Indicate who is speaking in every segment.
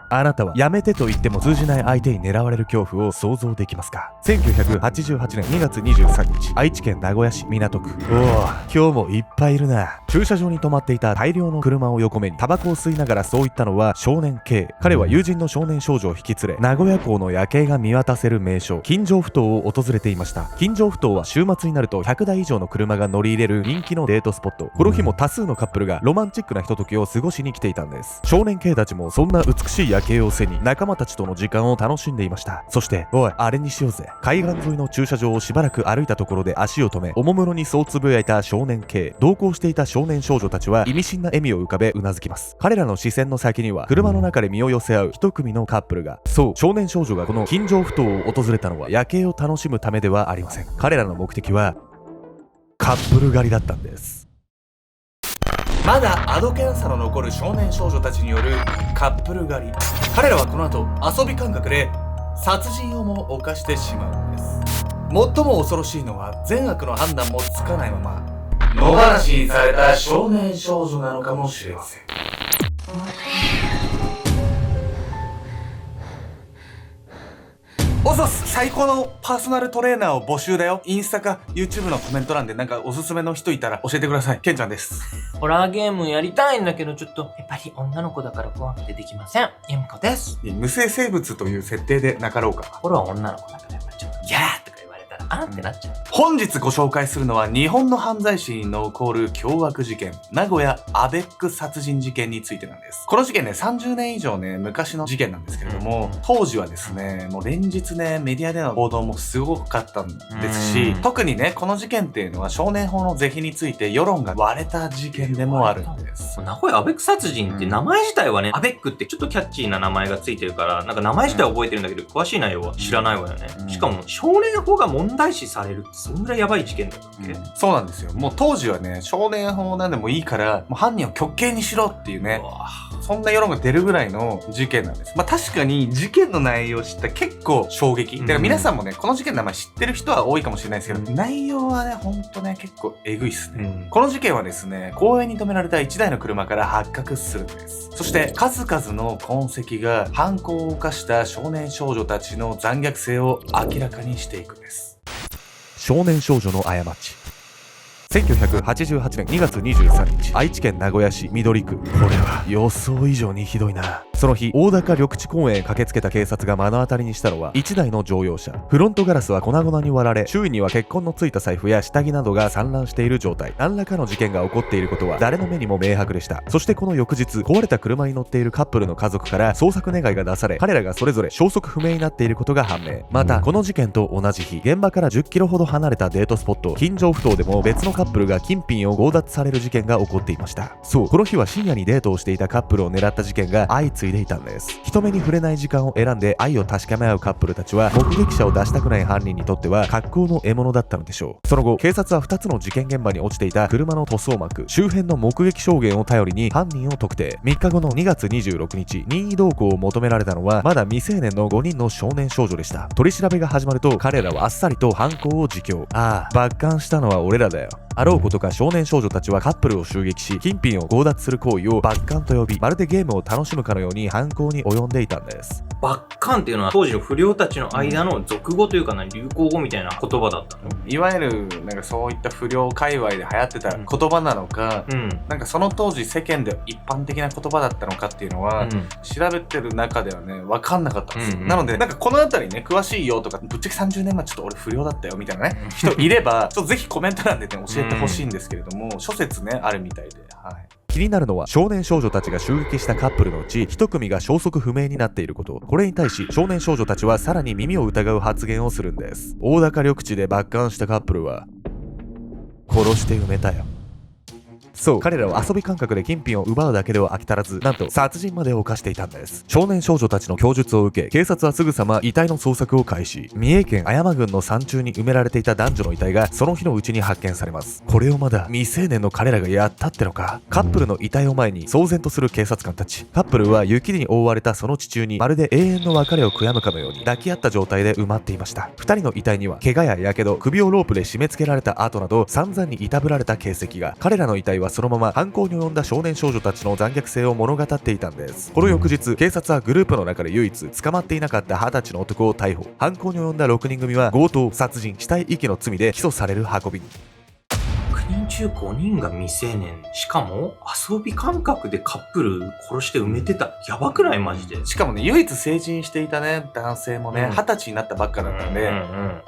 Speaker 1: あなたはやめてと言っても通じない相手に狙われる恐怖を想像できますか？ 1988年2月23日、愛知県名古屋市港区。おお、今日もいっぱいいるな。駐車場に止まっていた大量の車を横目にタバコを吸いながらそう言ったのは少年 K。彼は友人の少年少女を引き連れ、名古屋港の夜景が見渡せる名所、金城ふ頭を訪れていました。金城ふ頭は週末になると100台以上の車が乗り入れる人気のデートスポット。この日も多数のカップルがロマンチックなひとときを過ごしに来ていたんです。少年 K たちもそんな美しい夜景を背に仲間たちとの時間を楽しんでいました。そして、おい、あれにしようぜ。海岸沿いの駐車場をしばらく歩いたところで足を止め、おもむろにそうつぶやいた少年 K。同行していた少年少女たちは意味深な笑みを浮かべうなずきます。彼らの視線の先には車の中で身を寄せ合う一組のカップルが。そう、少年少女がこの金城ふ頭を訪れたのは夜景を楽しむためではありません。彼らの目的はカップル狩りだったんです。まだあどけなさの残る少年少女たちによるカップル狩り。彼らはこの後遊び感覚で殺人をも犯してしまうんです。最も恐ろしいのは善悪の判断もつかないまま野放しにされた少年少女なのかもしれません。おそす、最高のパーソナルトレーナーを募集だよ。インスタか YouTube のコメント欄でなんかおすすめの人いたら教えてください。ケンちゃんです。
Speaker 2: ホラーゲームやりたいんだけど、ちょっとやっぱり女の子だから怖くてできません。ゆみこです。
Speaker 1: 無生生物という設定でなかろうか。
Speaker 2: これは女の子だからやっぱちょっとギャーとか言われたらあーってなっちゃう。
Speaker 1: 本日ご紹介するのは日本の犯罪史に残る凶悪事件、名古屋アベック殺人事件についてなんです。この事件ね、30年以上ね、昔の事件なんですけれども、当時はですね、もう連日ね、メディアでの報道もすごかったんですし、特にね、この事件っていうのは少年法の是非について世論が割れた事件でもあるんです。
Speaker 2: 名古屋アベック殺人って名前自体はね、アベックってちょっとキャッチーな名前がついてるから、なんか名前自体は覚えてるんだけど、詳しい内容は知らないわよね。しかも少年法が問題視されるってそんぐらいやばい事件だったっけ？
Speaker 1: そうなんですよ。もう当時はね、少年法なんでもいいから、もう犯人を極刑にしろっていうね、そんな世論が出るぐらいの事件なんです。まあ確かに事件の内容を知ったら結構衝撃。だから皆さんもね、この事件の名前知ってる人は多いかもしれないですけど、内容はね、ほんとね、結構えぐいっすね。この事件はですね、公園に止められた1台の車から発覚するんです。そして数々の痕跡が犯行を犯した少年少女たちの残虐性を明らかにしていくんです。少年少女の過ち。1988年2月23日、愛知県名古屋市緑区。これは予想以上にひどいな。その日、大高緑地公園へ駆けつけた警察が目の当たりにしたのは1台の乗用車。フロントガラスは粉々に割られ、周囲には血痕のついた財布や下着などが散乱している状態。何らかの事件が起こっていることは誰の目にも明白でした。そしてこの翌日、壊れた車に乗っているカップルの家族から捜索願いが出され、彼らがそれぞれ消息不明になっていることが判明。また、この事件と同じ日、現場から10キロほど離れたデートスポット、金城ふ頭でも別のカップルが金品を強奪される事件が起こっていました。そう、この日は深夜にデートをしていたカップルを狙った事件が相次いでいたんです。人目に触れない時間を選んで愛を確かめ合うカップルたちは、目撃者を出したくない犯人にとっては格好の獲物だったのでしょう。その後、警察は2つの事件現場に落ちていた車の塗装膜、周辺の目撃証言を頼りに犯人を特定。3日後の2月26日、任意同行を求められたのはまだ未成年の5人の少年少女でした。取り調べが始まると、彼らはあっさりと犯行を自供。ああ、奪還したのは俺らだよ。あろうことか少年少女たちはカップルを襲撃し、金品を強奪する行為を奪還と呼び、まるでゲームを楽しむかのように犯行に及んでいたんです。
Speaker 2: 奪還っていうのは当時の不良たちの間の俗語というかな、流行語みたいな言葉だったの？
Speaker 1: いわゆるなんかそういった不良界隈で流行ってた言葉なのか、なんかその当時世間で一般的な言葉だったのかっていうのは、調べてる中ではね、分かんなかったんですよ。なのでなんかこのあたりね、詳しいよとか、ぶっちゃけ30年前ちょっと俺不良だったよみたいなね、人いればちょっとぜひコメント欄でね、教えてほしいんですけれども、諸説ねあるみたいで、はい。気になるのは少年少女たちが襲撃したカップルのうち一組が消息不明になっていること。これに対し少年少女たちはさらに耳を疑う発言をするんです。大高緑地で奪還したカップルは殺して埋めたよ。そう、彼らは遊び感覚で金品を奪うだけでは飽き足らず、なんと殺人まで犯していたんです。少年少女たちの供述を受け、警察はすぐさま遺体の捜索を開始。三重県葉山郡の山中に埋められていた男女の遺体がその日のうちに発見されます。これをまだ未成年の彼らがやったってのか。カップルの遺体を前に騒然とする警察官たち。カップルは雪に覆われたその地中にまるで永遠の別れを悔やむかのように抱き合った状態で埋まっていました。二人の遺体には怪我ややけど、首をロープで締め付けられた跡など散々にいたぶられた形跡が。彼らの遺体は
Speaker 3: そのまま犯行に及んだ少年少女たちの残虐性を物語っていたんです。この翌日、警察はグループの中で唯一捕まっていなかった20歳の男を逮捕。犯行に及んだ6人組は強盗、殺人、死体遺棄の罪で起訴される運びに。
Speaker 2: 6人中5人が未成年。しかも遊び感覚でカップル殺して埋めてた。やばくないマジで。
Speaker 1: しかもね、唯一成人していたね、男性もね、
Speaker 2: うん
Speaker 1: 20歳になったばっかだったんで、
Speaker 2: うんうん
Speaker 1: ま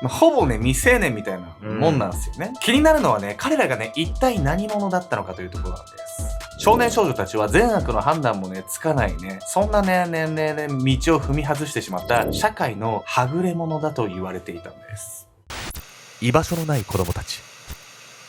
Speaker 1: あほぼね、未成年みたいなもんなんですよね。気になるのはね、彼らがね、一体何者だったのかというところなんです。少年少女たちは善悪の判断もね、つかないね、そんなね、年齢で道を踏み外してしまった社会のはぐれ者だと言われていたんです。
Speaker 3: 居場所のない子供たち。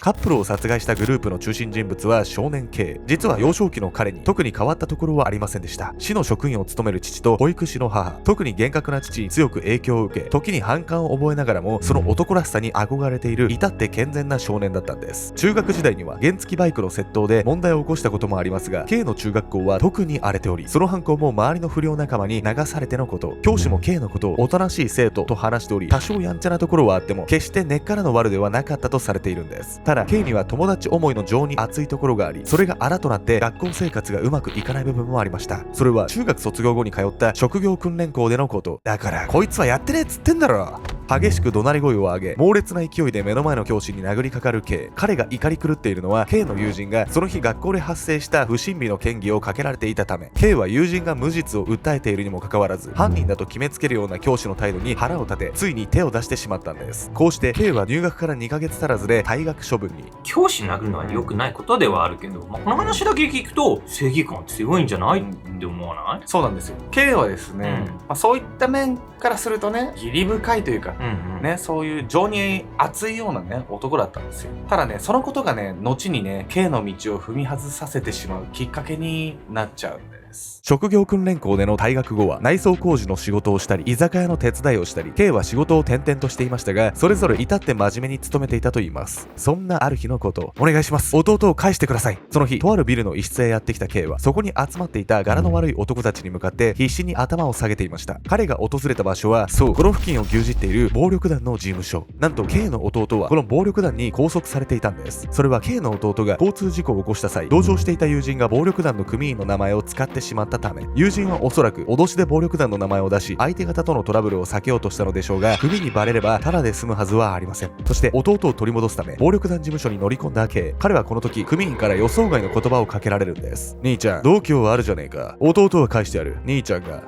Speaker 3: カップルを殺害したグループの中心人物は少年 K。実は幼少期の彼に特に変わったところはありませんでした。市の職員を務める父と保育士の母、特に厳格な父に強く影響を受け、時に反感を覚えながらもその男らしさに憧れている至って健全な少年だったんです。中学時代には原付バイクの窃盗で問題を起こしたこともありますが、 K の中学校は特に荒れており、その犯行も周りの不良仲間に流されてのこと。教師も K のことをおとなしい生徒と話しており、多少やんちゃなところはあっても決して根っからの悪ではなかったとされているんです。ただ K には友達思いの情に熱いところがあり、それがあらとなって学校生活がうまくいかない部分もありました。それは中学卒業後に通った職業訓練校でのこと。だからこいつはやってねえっつってんだろ。激しく怒鳴り声を上げ、猛烈な勢いで目の前の教師に殴りかかる K。 彼が怒り狂っているのは K の友人がその日学校で発生した不審火の嫌疑をかけられていたため、 K は友人が無実を訴えているにもかかわらず、犯人だと決めつけるような教師の態度に腹を立て、ついに手を出してしまったんです。こうして K は入学から2ヶ月足らずで退学処分に。
Speaker 2: 教師殴るのは良くないことではあるけど、この話だけ聞くと正義感強いんじゃないって思わない？
Speaker 1: そうなんですよ。K はですね、そういった面からするとね、義理深いというか、ね、そういう情に熱いようなね、男だったんですよ。ただね、そのことがね、後にね、K の道を踏み外させてしまうきっかけになっちゃうんです。
Speaker 3: 職業訓練校での退学後は内装工事の仕事をしたり、居酒屋の手伝いをしたり、K は仕事を転々としていましたが、それぞれ至って真面目に勤めていたといいます。そんなある日のこと、お願いします、弟を返してください。その日、とあるビルの一室へやってきた K は、そこに集まっていた柄の悪い男たちに向かって必死に頭を下げていました。彼が訪れた場所は、そう、この付近を牛耳っている暴力団の事務所。なんと K の弟はこの暴力団に拘束されていたんです。それは K の弟が交通事故を起こした際、同乗していた友人が暴力団の組員の名前を使ってしまったため、友人はおそらく脅しで暴力団の名前を出し、相手方とのトラブルを避けようとしたのでしょうが、組にバレればただで済むはずはありません。そして弟を取り戻すため暴力団事務所に乗り込んだ K。 彼はこの時組員から予想外の言葉をかけられるんです。兄ちゃん、度胸あるじゃねえか、弟は返してやる。兄ちゃんが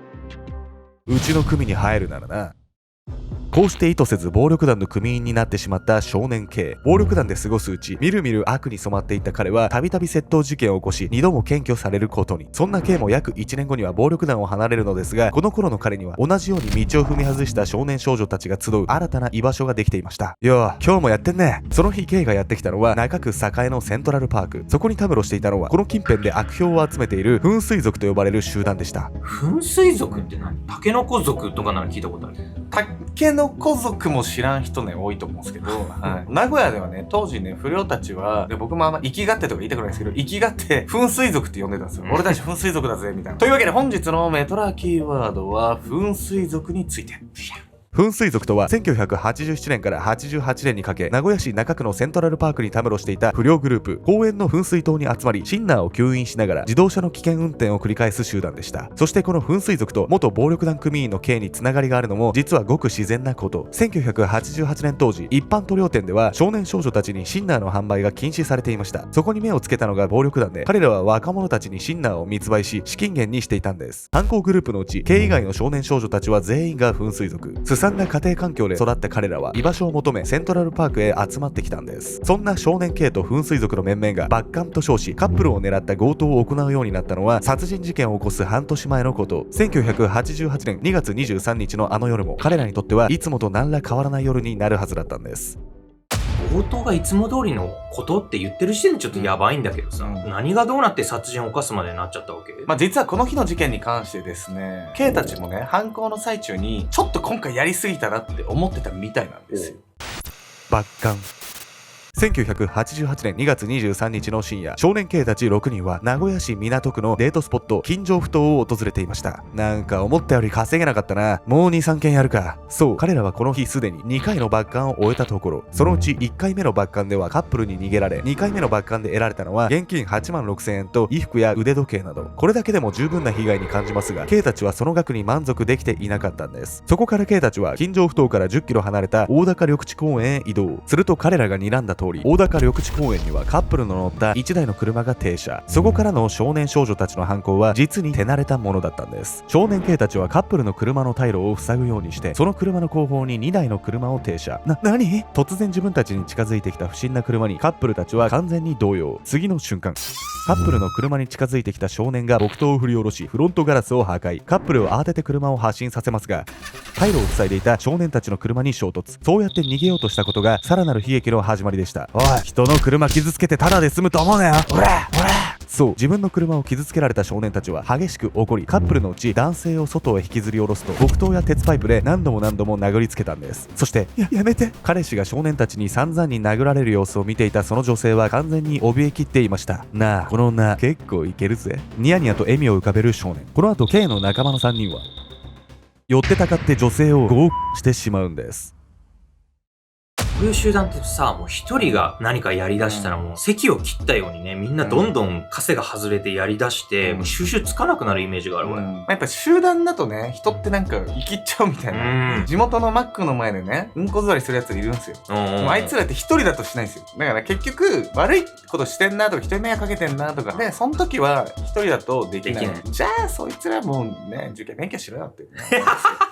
Speaker 3: うちの組に入るならな。こうして意図せず暴力団の組員になってしまった少年 K。 暴力団で過ごすうち、みるみる悪に染まっていった彼はたびたび窃盗事件を起こし、2度も検挙されることに。そんな K も約1年後には暴力団を離れるのですが、この頃の彼には同じように道を踏み外した少年少女たちが集う新たな居場所ができていました。よう、今日もやってんね。その日 K がやってきたのは中区栄のセントラルパーク。そこにたむろしていたのは、この近辺で悪評を集めている噴水族と呼ばれる集団でした。
Speaker 2: 噴水族って何？タケノコ族とかなら聞いたことある。
Speaker 1: タケノコ族も知らん人ね、多いと思うんですけど、はい、名古屋ではね、当時ね、不良たちは、で僕も生きがってとか言いたくないですけど、生きがって噴水族って呼んでたんですよ。俺たち噴水族だぜ、みたいな。というわけで本日のメトラキーワードは、噴水族について。
Speaker 3: 噴水族とは1987年から88年にかけ、名古屋市中区のセントラルパークにたむろしていた不良グループ。公園の噴水塔に集まり、シンナーを吸引しながら自動車の危険運転を繰り返す集団でした。そしてこの噴水族と元暴力団組員の K につながりがあるのも実はごく自然なこと。1988年当時、一般塗料店では少年少女たちにシンナーの販売が禁止されていました。そこに目をつけたのが暴力団で、彼らは若者たちにシンナーを密売し資金源にしていたんです。犯行グループのうち K 以外の少年少女たちは全員が噴水族。すさんだ家庭環境で育った彼らは居場所を求めセントラルパークへ集まってきたんです。そんな少年 K と噴水族の面々がバッカンと称し、カップルを狙った強盗を行うようになったのは殺人事件を起こす半年前のこと。1988年2月23日のあの夜も彼らにとってはいつもと何ら変わらない夜になるはずだったんです。
Speaker 2: 強盗がいつも通りのことって言ってる時点でちょっとやばいんだけどさ、何がどうなって殺人を犯すまでになっちゃったわけ？
Speaker 1: 実はこの日の事件に関してですね、K たちもね、犯行の最中にちょっと今回やりすぎたなって思ってたみたいなんですよ。
Speaker 3: バッカン。1988年2月23日の深夜、少年Kたち6人は名古屋市港区のデートスポット金城ふ頭を訪れていました。なんか思ったより稼げなかったな。もう2、3件やるか。そう、彼らはこの日すでに2回のバッカンを終えたところ、そのうち1回目のバッカンではカップルに逃げられ、2回目のバッカンで得られたのは現金8万6千円と衣服や腕時計など、これだけでも十分な被害に感じますが、Kたちはその額に満足できていなかったんです。そこから Kたちは金城ふ頭から10キロ離れた大高緑地公園へ移動。すると彼らが睨んだ通り、大高緑地公園にはカップルの乗った1台の車が停車。そこからの少年少女たちの犯行は実に手慣れたものだったんです。少年Kたちはカップルの車の退路を塞ぐようにして、その車の後方に2台の車を停車。何？突然自分たちに近づいてきた不審な車にカップルたちは完全に動揺。次の瞬間、カップルの車に近づいてきた少年が木刀を振り下ろし、フロントガラスを破壊。カップルを慌てて車を発進させますが、退路を塞いでいた少年たちの車に衝突。そうやって逃げようとしたことがさらなる悲劇の始まりでした。おい、人の車傷つけてタダで済むと思うなよ。ほらそう、自分の車を傷つけられた少年たちは激しく怒り、カップルのうち男性を外へ引きずり下ろすと、木刀や鉄パイプで何度も殴りつけたんです。そして、やめて。彼氏が少年たちに散々に殴られる様子を見ていたその女性は完全に怯えきっていました。なあ、この女結構いけるぜ。ニヤニヤと笑みを浮かべる少年。この後 K の仲間の3人は寄ってたかって女性を強してしまうんです。
Speaker 2: こういう集団ってさ、もう一人が何かやりだしたらもう席を切ったようにね、みんなどんどん枷が外れてやりだして、もう収集つかなくなるイメージがあるわ。
Speaker 1: やっぱ集団だとね、人ってなんか生きっちゃうみたいな。地元のマックの前でね、うんこ座りするやついるんですよ。もうあいつらって一人だとしないんですよ。だから結局、悪いことしてんなとか、人に迷惑かけてんなとか、で、その時は一人だとできない。じゃあ、そいつらもうね、受験勉強しろよっていうね。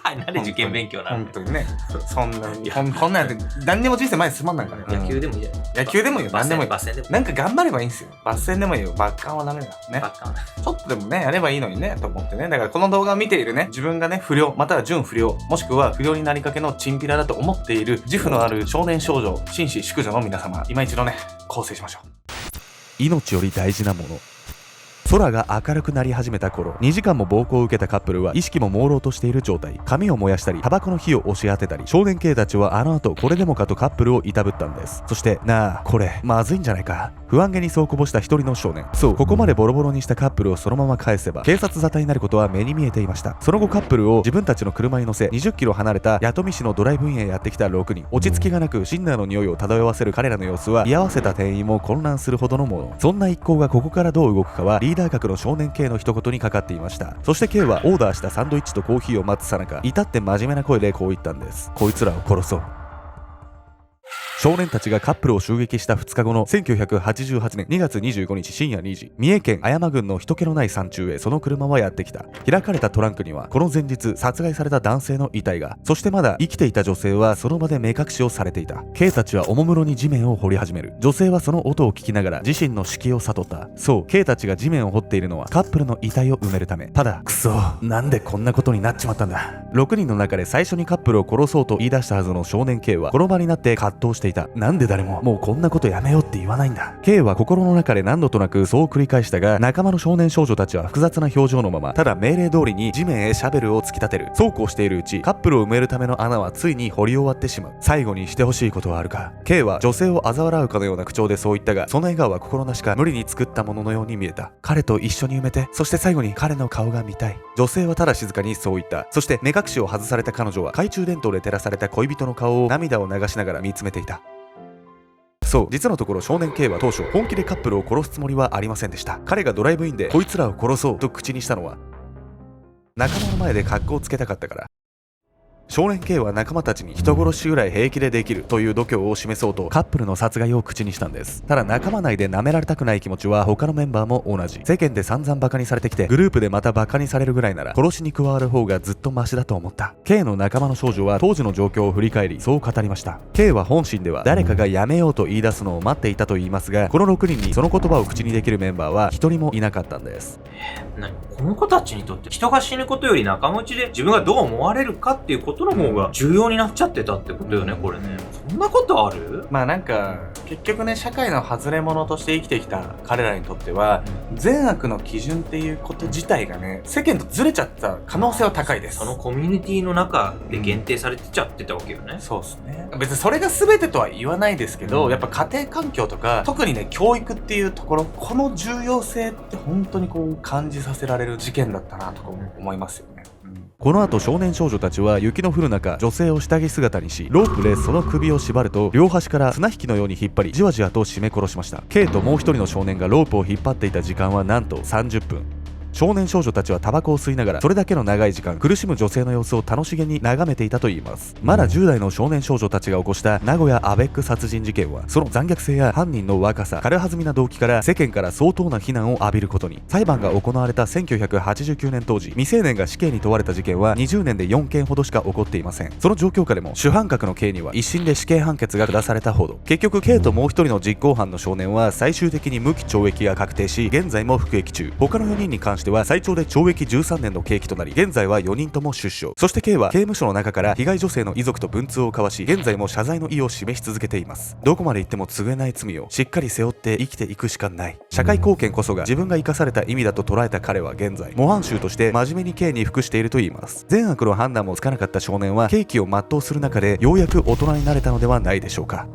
Speaker 2: なんで受験勉強なの？
Speaker 1: 本当にね。そんなに、こんなんやって、何にも人生前に進まんないから。
Speaker 2: 野球でもいいじゃない。
Speaker 1: 野球でもいいよ。何でもいい。
Speaker 2: バス戦でも。
Speaker 1: なんか頑張ればいいんですよ。バス戦でもいいよ。バッカンはダメだよ。ね。
Speaker 2: バッカン。
Speaker 1: ちょっとでもね、やればいいのにね、と思ってね。だからこの動画を見ているね、自分がね、不良、または準不良、もしくは不良になりかけのチンピラだと思っている自負のある少年少女、紳士淑女の皆様、今一度ね、構成しましょう。
Speaker 3: 命より大事なもの。空が明るくなり始めた頃、2時間も暴行を受けたカップルは意識も朦朧としている状態。髪を燃やしたり、タバコの火を押し当てたり、少年Kたちはあの後これでもかとカップルをいたぶったんです。そして、なあ、これまずいんじゃないか。不安げにそうこぼした一人の少年。そう、ここまでボロボロにしたカップルをそのまま返せば警察沙汰になることは目に見えていました。その後カップルを自分たちの車に乗せ、20キロ離れた弥富市のドライブインへやってきた6人。落ち着きがなくシンナーの匂いを漂わせる彼らの様子は、居合わせた店員も混乱するほどのもの。そんな一行がここからどう動くかは、リーダー格の少年Kの一言にかかっていました。そして K はオーダーしたサンドイッチとコーヒーを待つさなか、至って真面目な声でこう言ったんです。こいつらを殺そう。少年たちがカップルを襲撃した2日後の1988年2月25日深夜2時、三重県綾山郡の人気のない山中へその車はやってきた。開かれたトランクにはこの前日殺害された男性の遺体が、そしてまだ生きていた女性はその場で目隠しをされていた。K たちはおもむろに地面を掘り始める。女性はその音を聞きながら自身の死期を悟った。そう、K たちが地面を掘っているのはカップルの遺体を埋めるため。ただ、くそ、なんでこんなことになっちまったんだ。6人の中で最初にカップルを殺そうと言い出したはずの少年Kはこの場になって葛藤していた。なんで誰ももうこんなことやめようって言わないんだ。K は心の中で何度となくそう繰り返したが、仲間の少年少女たちは複雑な表情のまま、ただ命令通りに地面へシャベルを突き立てる。そうこうしているうち、カップルを埋めるための穴はついに掘り終わってしまう。最後にしてほしいことはあるか。K は女性を嘲笑うかのような口調でそう言ったが、その笑顔は心なしか無理に作ったもののように見えた。彼と一緒に埋めて、そして最後に彼の顔が見たい。女性はただ静かにそう言った。そして目隠しを外された彼女は懐中電灯で照らされた恋人の顔を涙を流しながら見つめていた。そう、実のところ少年Kは当初本気でカップルを殺すつもりはありませんでした。彼がドライブインでこいつらを殺そうと口にしたのは、仲間の前で格好をつけたかったから。少年Kは仲間たちに人殺しぐらい平気でできるという度胸を示そうとカップルの殺害を口にしたんです。ただ仲間内で舐められたくない気持ちは他のメンバーも同じ。世間で散々バカにされてきて、グループでまたバカにされるぐらいなら殺しに加わる方がずっとマシだと思った。K の仲間の少女は当時の状況を振り返りそう語りました。K は本心では誰かがやめようと言い出すのを待っていたと言いますが、この6人にその言葉を口にできるメンバーは一人もいなかったんです。
Speaker 2: この子たちにとって人が死ぬことより仲間内で自分がどう思われるかっていうことの方が重要になっちゃってたってことよね、これね。そんなことある？
Speaker 1: まあなんか結局ね、社会の外れ者として生きてきた彼らにとっては、善悪の基準っていうこと自体がね、世間とずれちゃった可能性は高いです。
Speaker 2: そのコミュニティの中で限定されてちゃってたわけよね。
Speaker 1: そうですね。別にそれが全てとは言わないですけど、やっぱ家庭環境とか、特にね、教育っていうところ、この重要性って本当にこう感じさせられる事件だったなとか思いますよね。
Speaker 3: この後少年少女たちは雪の降る中女性を下着姿にしロープでその首を縛ると両端から綱引きのように引っ張りじわじわと絞め殺しました。K ともう一人の少年がロープを引っ張っていた時間はなんと30分。少年少女たちはタバコを吸いながらそれだけの長い時間苦しむ女性の様子を楽しげに眺めていたといいます。まだ10代の少年少女たちが起こした名古屋アベック殺人事件はその残虐性や犯人の若さ軽はずみな動機から世間から相当な非難を浴びることに。裁判が行われた1989年当時未成年が死刑に問われた事件は20年で4件ほどしか起こっていません。その状況下でも主犯格の K には一審で死刑判決が下されたほど。結局 K ともう一人の実行犯の少年は最終的に無期懲役が確定し現在も服役中。他の4人に関しては最長で懲役13年の刑期となり現在は4人とも出所。そして K は刑務所の中から被害女性の遺族と文通を交わし現在も謝罪の意を示し続けています。どこまで行っても償えない罪をしっかり背負って生きていくしかない。社会貢献こそが自分が生かされた意味だと捉えた彼は現在模範囚として真面目に K に服しているといいます。善悪の判断もつかなかった少年は刑期を全うする中でようやく大人になれたのではないでしょうか。